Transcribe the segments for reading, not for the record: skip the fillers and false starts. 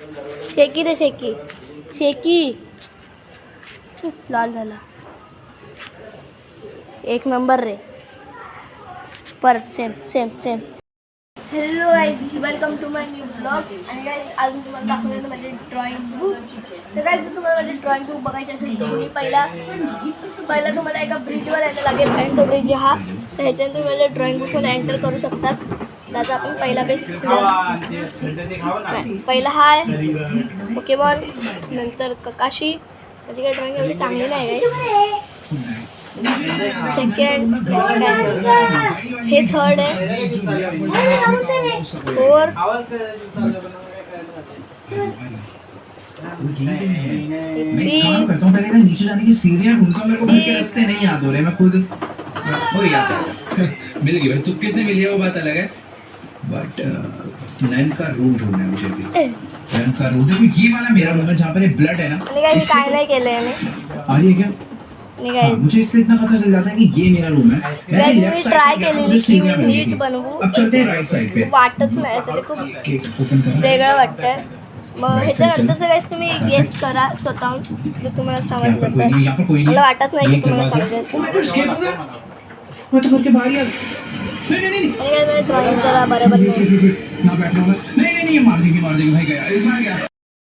शेकी रे शेकी शेकी लाल झाला. एक नंबर रे. परत same same same. Hello guys, welcome to my new blog. आणि गाईज आज मी तुम्हाला दाखवलेलं माझे ड्रॉइंग बुक. तर गाईज तुम्हाला माझे ड्रॉइंग बुक बघायचे असेल तर तुम्ही पहिला तुम्हाला एका ब्रिजवर यायला लागेल. आणि तो ब्रिज हा, तर ह्याच्यानंतर तुम्ही माझ्या ड्रॉइंग बुकमध्ये एंटर करू शकतात. त्याचा आपण पहिला पेज पहिला हा आहे पोकेमॉन, नंतर ककाशी. माझी काही ड्रॉइंग एवढी चांगली नाही आहे. सेकंड हे थर्ड आहे. फोर्थ नीचे जाने की सीढ़ियां ढूंढता मेरे को घर के रास्ते नहीं याद हो रहे. मैं खुद वो याद है. मिल गई भाई, तुक्के से मिली है वो बात अलग है. बट नैन का रूम ढूंढना है मुझे भी. नैन का रूम देखो, ये वाला मेरा रूम है जहाँ पर ब्लड है ना. काय नाही केलंय मी. आ रही है क्या? मुझे इससे इतना पता चल जाता है कि ये मेरा रूम है. मैंने लेफ्ट साइड ट्राय केलेली की मी नीट बनवू. अब चलते हैं राइट साइड पे. वाटत नाही असं, ते खूप वेगळं वाटतंय. मग ह्याच्यानंतरचं काहीच तुम्ही गेस करा स्वतःहून जर तुम्हाला समजलं तर. मला वाटत नाही की तुम्हाला समजेल. आणि काय ड्रॉइंग करा बरोबर नाही.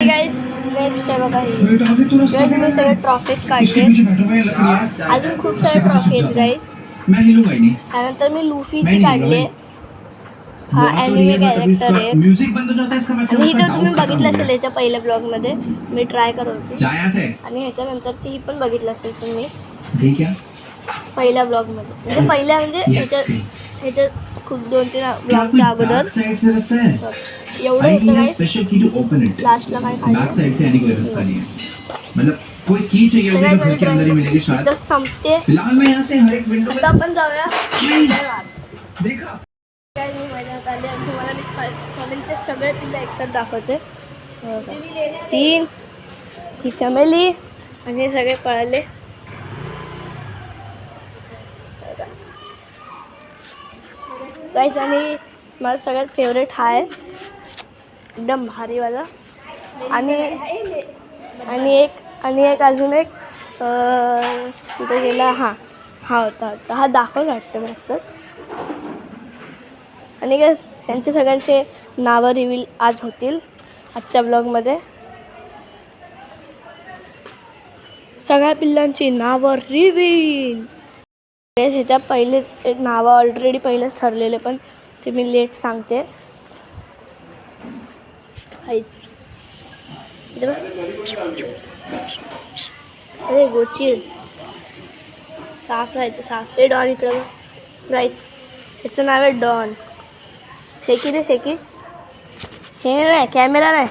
गाईज नेक्स्ट आहे बघा ही. गाईज मी सगळे ट्रॉफीज काढले. अजून खूप सारे ट्रॉफी आहेत गाईज. त्यानंतर मी लुफीची काढली. हा ॲनिमे कॅरेक्टर आहे. आणि ही तर तुम्ही बघितलं असेल याच्या पहिल्या ब्लॉगमध्ये मी ट्राय करत होती. आणि ह्याच्यानंतरची ही पण बघितलं असेल तुम्ही पहिल्या ब्लॉगमध्ये. म्हणजे पहिल्या म्हणजे ह्याच्या खूप 2-3 ब्लॉगच्या अगोदर. एवढं होतं काय लास्टला काय कोई की चाहिए होगी तो घर के अंदर ही मिलेगी शायद. संपते. फिलहाल मैं यहाँ से हर एक विंडो आता आपण जाऊया. देखा काय मी मजा आली. आणि तुम्हाला मी चमेलीचे सगळे पिल्ले एकसाथ दाखवते. 3 ही चमेली आणि हे सगळे पळाले. गाईज आणि माझा सगळ्यात फेवरेट हा आहे एकदम भारीवाला. आणि एक अजून एक कुठे गेला. हा होता हा दाखवला वाटतं मस्तच. आणि काय यांचे सगळ्यांचे नावं रिव्हील आज होतील आजच्या ब्लॉगमध्ये. सगळ्या पिल्लांची नावं रिव्हील. ह्याच्या पहिलेच नावं ऑलरेडी पहिलेच ठरलेले, पण ते मी लेट सांगते. अरे गोचिड साफ राहायचं साफ. ते डॉन इकडं गाईस. ह्याचं नाव आहे डॉन. शेकी रे शेकी. हे नाही कॅमेरा नाही.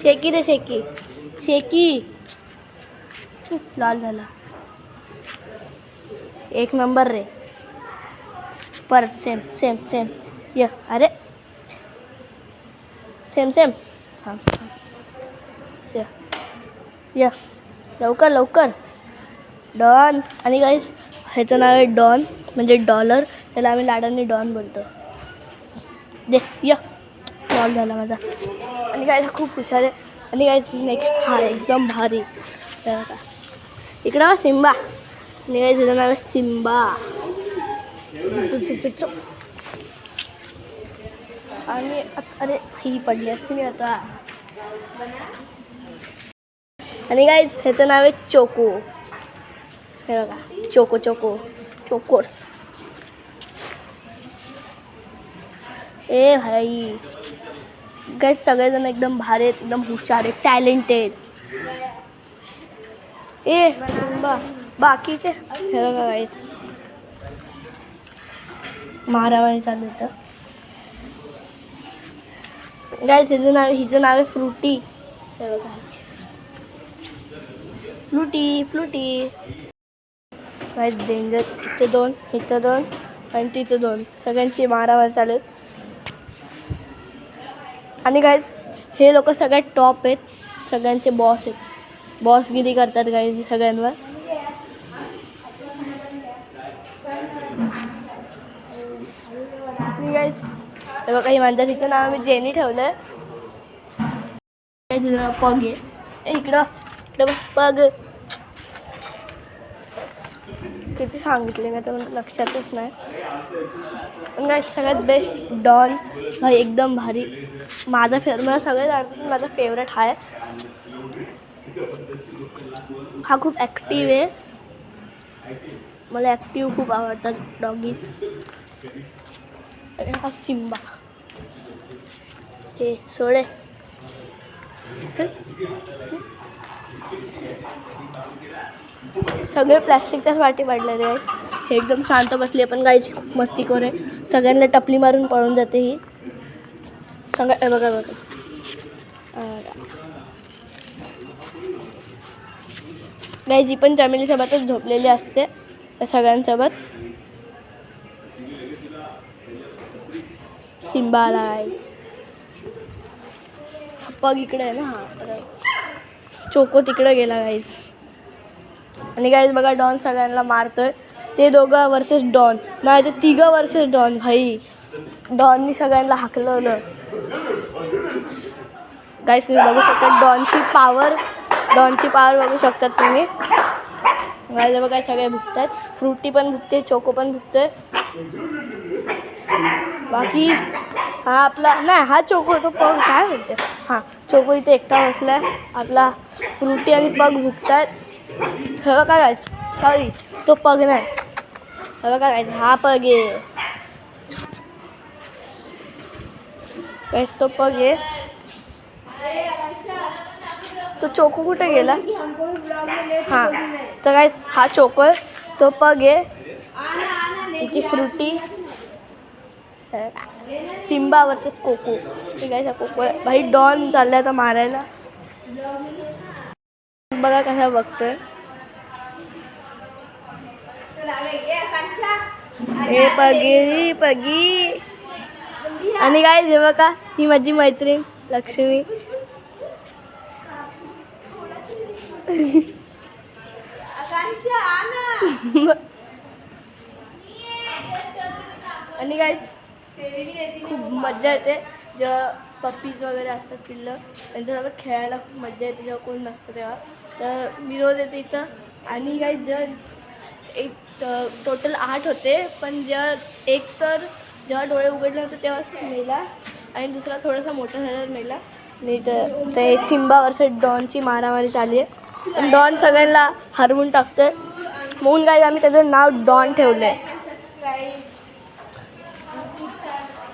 शेकी रे शेकी शेकी लाल झाला. एक नंबर रे. परत सेम सेम सेम. अरे सेम सेम. हां लवकर डॉन. आणि गाईस ह्याचं नाव आहे डॉन म्हणजे डॉलर. त्याला आम्ही लाडांनी डॉन बोलतो. डॉन झाला माझा. आणि गाईस खूप हुशार आहे. आणि गाईस नेक्स्ट हा एकदम भारी. इकडं सिम्बा. आणि गाईस ह्याचं नाव आहे सिम्बा. आणि अरे ही पडली असती मी आता. आणि गाईज ह्याचं नाव आहे चोको. हे बघा चोकोस. ए भाई गाईज सगळेजण एकदम भारी आहेत, एकदम हुशार आहेत, टॅलेंटेड. बाकीचे हे बघा गाईज मारामारी चालू होतं. गाईज हिचं नाव आहे फ्रुटी. हे बघा फ्लुटी. Guys danger. इथं 2 आणि तिथं 2 सगळ्यांची मारामारी चालू आहेत. आणि गाईज हे लोक सगळ्यात टॉप आहेत. सगळ्यांचे बॉस आहेत. बॉसगिरी करतात गाईज सगळ्यांवर. गाईज हे बघा ही मांजरीचं नाव मी जेनी ठेवलं आहे. पग आहे इकडं इकडं बघ पग किती सांगितले ना तर मला लक्षातच नाही. पण काय सगळ्यात बेस्ट डॉन हा एकदम भारी माझा मला सगळे आवडतात माझा फेवरेट हा आहे. हा खूप ॲक्टिव्ह आहे. मला ॲक्टिव्ह खूप आवडतात डॉगीज. आणि हा सिम्बा ते सोडे सगळे प्लॅस्टिकच्याच वाटी पडलेले आहेत. हे एकदम शांत बसली पण गायची खूप मस्ती करे सगळ्यांना टपली मारून पळून जाते ही सगळं बघा बघा. गायची पण फॅमिलीसोबतच झोपलेली असते त्या सगळ्यांसोबत. सिम्बा आला गाईज. पग इकडे आहे ना हा चोको तिकडे गेला गाईज. आणि गाईज बघा डॉन सगळ्यांना मारतोय. ते दोघं वर्सेस डॉन नाही ते तिघं वर्सेस डॉन. भाई डॉननी सगळ्यांना हाकलवलं. गाईज तुम्ही बघू शकता डॉनची पावर बघू शकतात तुम्ही. गाईज बघा सगळे भुकतात. फ्रुटी पण भुकते चोको पण भुकते. बाकी हा आपला नाही हा चोको तो पग काय बोलते हां चोको इथे एकटा बसलाय. आपला फ्रुटी आणि पग भुकतात. हे बघा काय सॉरी तो पग नाही. हे बघा काय हा पग आहे तो पग आहे. तो चोको कुठे गेला हां तर काय हा चोको आहे तो पग आहे ती फ्रुटी. सिम्बा वर्सेस कोको ठीक आहे कोको आहे. भाई डॉन चाललाय आता मारायला. बघा कसा बघतोय. हे पगी पगी. आणि काय जेव्हा का ही माझी मैत्रीण लक्ष्मी. आणि काय खूप मजा येते जेव्हा पप्पीज वगैरे असतात पिल्लं त्यांच्यासोबत खेळायला खूप मजा येते जेव्हा कोण नसतं तेव्हा. तर मी रोज येते इथं. आणि काय जर एक टोटल 8 होते पण एक तर जेव्हा डोळे उघडले होते तेव्हाच मेला आणि दुसरा थोडासा मोठा झाल्यावर मेला. नाही तर ते सिम्बा वर्सेस डॉनची मारामारी चालली आहे. पण डॉन सगळ्यांना हरवून टाकतोय म्हणून काय आम्ही त्याचं नाव डॉन ठेवलं आहे.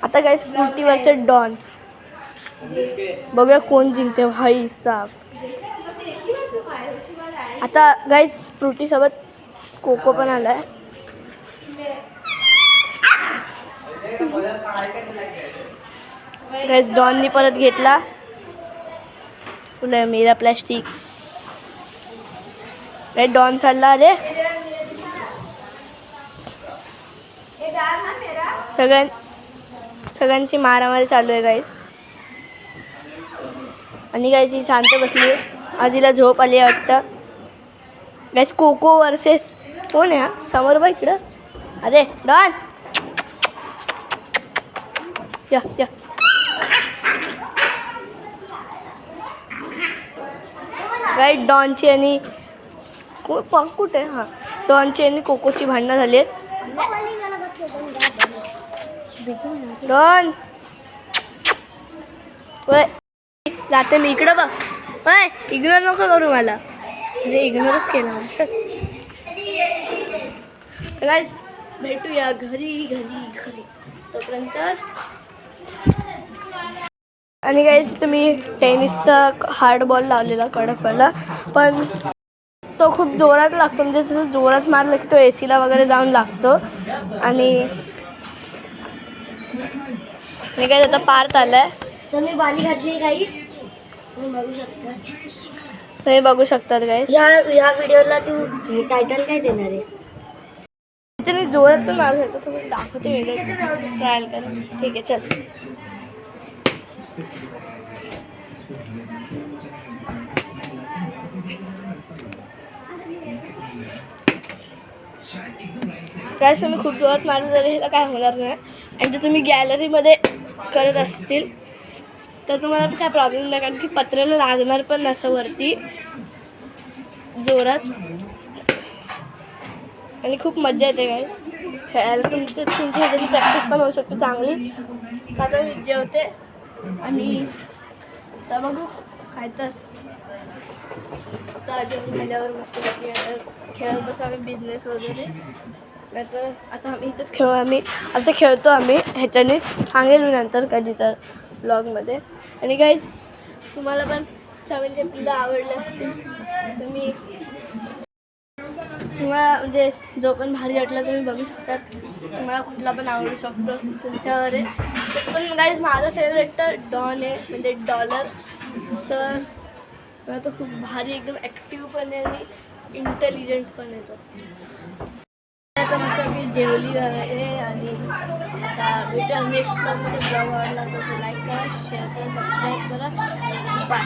आता गाईस फ्रुटी वर्सेस डॉन बघूया कोण जिंकते. भाई साहब आता गाईस फ्रुटी सोबत कोको पण आलाय. गाईस डॉननी परत घेतला. तुला मेरा प्लॅस्टिक गाईस डॉन चालला. अरे सगळ्यांची मारामारी चालू आहे गाईस. आणि गाईस ही शांत बसली आहे. आजीला झोप आली आहे वाटतं. गाईस कोको वर्सेस कोण आहे हा समोर बघ इकडं. अरे डॉन या या. गाईस डॉनची आणि पग कुठे हां डॉनची आणि कोकोची भांडणं झाली आहेत. डॉन वय जाते मी इकडं बघ. वय इग्नोर नको करू मला. अरे इग्नोरच केला गाईस. भेटूया घरी तोपर्यंत. आणि गाईस तुम्ही टेनिसचा हार्ड बॉल लावलेला कडकवाला पण तो खूप जोरात लागतो म्हणजे तसं जोरात मारलं की तो एसीला वगैरे जाऊन लागतो. आणि काय आता पार्थ आलाय. तर मी बाली घातली गाईस तुम्ही बघू शकतात गाईस. या व्हिडिओला तू टायटल काय देणार आहे. त्याने जोरात पण मारू शकतो. तुम्ही दाखवते व्हिडिओ ट्रायल करा. ठीक आहे चल. काय तुम्ही खूप जोरात मारलं तरी ह्याला काय होणार नाही. आणि जर तुम्ही गॅलरीमध्ये करत असतील तर तुम्हाला काय प्रॉब्लेम नाही, कारण की पत्र्याला लागणार पण नसं वरती जोरात. आणि खूप मजा येते काय खेळायला. तुमच्या ह्याच्याची प्रॅक्टिस पण होऊ शकते चांगली. आता मी जेवते आणि आता बघू काय तर आता जेवण झाल्यावर मस्त खेळत बसू आम्ही बिझनेस वगैरे. नाहीतर आता आम्ही इथंच खेळू. आम्ही असं खेळतो आम्ही ह्याच्याने, सांगेल मी नंतर कधी तर ब्लॉगमध्ये. आणि गाईज तुम्हाला पण चमेलीचे पिलं आवडले असतील तर मी तुम्हाला म्हणजे जो पण भारी वाटला तुम्ही बघू शकतात. तुम्हाला कुठला पण आवडू शकतो, तुमच्यावर आहे. पण गाईज माझा फेवरेट तर डॉन आहे, म्हणजे डॉलर. तर मला तो खूप भारी एकदम ॲक्टिव्ह पण आहे आणि इंटेलिजंट पण आहे तो. आता मस्त मी जेवली वगैरे आणि आता भेटूया नेक्स्ट ब्लॉगमध्ये. ब्लॉग आवडला असेल तर लाईक करा, शेअर करा, सबस्क्राईब करा. बाय.